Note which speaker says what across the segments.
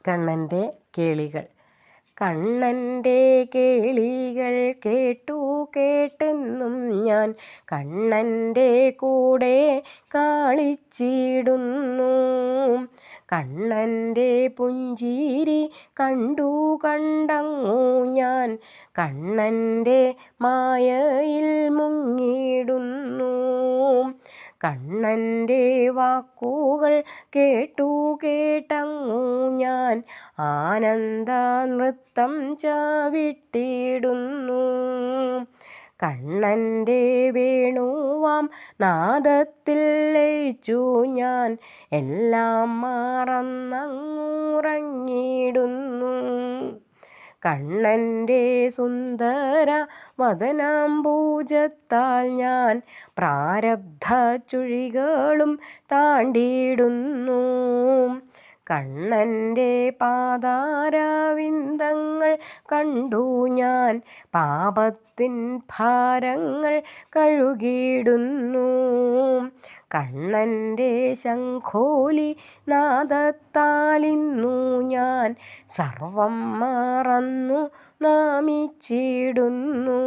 Speaker 1: കണ്ണൻ്റെ കേളികൾ. കണ്ണൻ്റെ കേളികൾ കേട്ടു കേട്ടെന്നും ഞാൻ കണ്ണൻ്റെ കൂടെ കളിച്ചിടുന്നു. കണ്ണൻ്റെ പുഞ്ചിരി കണ്ടു കണ്ടങ്ങു ഞാൻ കണ്ണൻ്റെ മായയിൽ മുങ്ങിടുന്നു. കണ്ണൻ്റെ വാക്കുകൾ കേട്ടു കേട്ടങ്ങു ഞാൻ ആനന്ദ നൃത്തം ചവിട്ടിടുന്നു. കണ്ണൻ്റെ വേണുവാം നാദത്തിൽ ലയിച്ചു ഞാൻ എല്ലാം മറന്നങ്ങുറങ്ങിടുന്നു. കണ്ണൻ്റെ സുന്ദര വദനാംബുജത്താൽ ഞാൻ പ്രാരബ്ധ ചുഴികളും താണ്ടിടുന്നു. കണ്ണൻ്റെ പാദാരവിന്ദങ്ങൾ കണ്ടു ഞാൻ പാപത്തിൻ ഭാരങ്ങൾ കഴുകിടുന്നു. കണ്ണൻ്റെ ശംഖോലി നാദത്താലിന്നു ഞാൻ സർവം മറന്നു നമിച്ചിടുന്നു.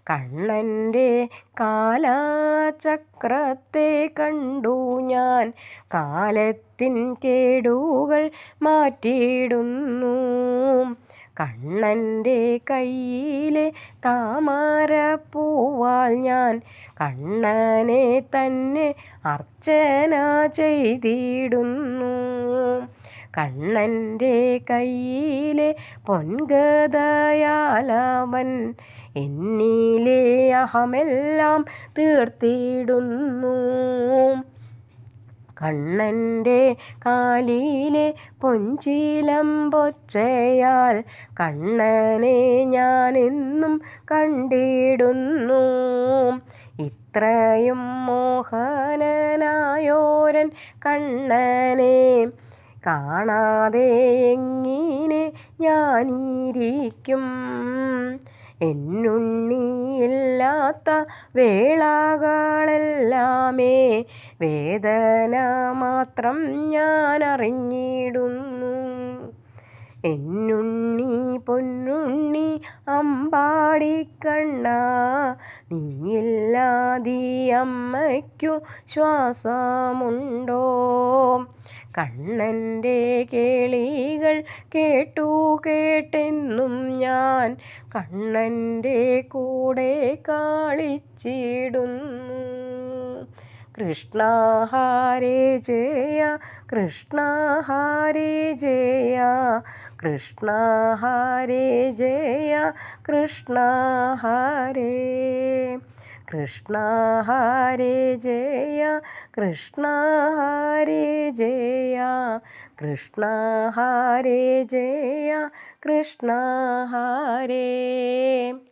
Speaker 1: കണ്ണൻ്റെ കാലചക്രത്തെ കണ്ടു ഞാൻ കാലത്തിൻ കേടുകൾ മാറ്റിയിടുന്നു. കണ്ണൻ്റെ കയ്യിലെ താമരപ്പൂവാൽ ഞാൻ കണ്ണനെ തന്നെ അർച്ചന ചെയ്തിടുന്നു. കണ്ണൻ്റെ കയ്യിലെ പൊൻഗദയാലവൻ എന്നിലെ അഹമെല്ലാം തീർത്തിടുന്നു. കണ്ണൻ്റെ കാലിലെ പൊൻചിലമ്പൊച്ചയാൽ കണ്ണനെ ഞാനെന്നും കണ്ടിടുന്നു. ഇത്രയും മോഹനനായോരൻ കണ്ണനെ കാണാതെ എങ്ങിനെ ഞാനിരിക്കും. എന്നുണ്ണിയില്ലാത്ത വേളകളെല്ലാമേ വേദന മാത്രം ഞാൻ അറിഞ്ഞിടുന്നു. എന്നുണ്ണി പൊന്നുണ്ണി അമ്പാടിക്കണ്ണാ, നീയില്ലാതെ അമ്മയ്ക്കു ശ്വാസമുണ്ടോ? കണ്ണൻ്റെ കേളികൾ കേട്ടു കേട്ടെന്നും ഞാൻ കണ്ണൻ്റെ കൂടെ കളിച്ചിടുന്നു. കൃഷ്ണ ഹരേ ജയ കൃഷ്ണ ഹരേ ജയ കൃഷ്ണ ഹരേ ജയ കൃഷ്ണ ഹരേ കൃഷ്ണ ഹരേ ജയ കൃഷ്ണ ഹരേ ജയ കൃഷ്ണ ഹരേ ജയ കൃഷ്ണ ഹരേ.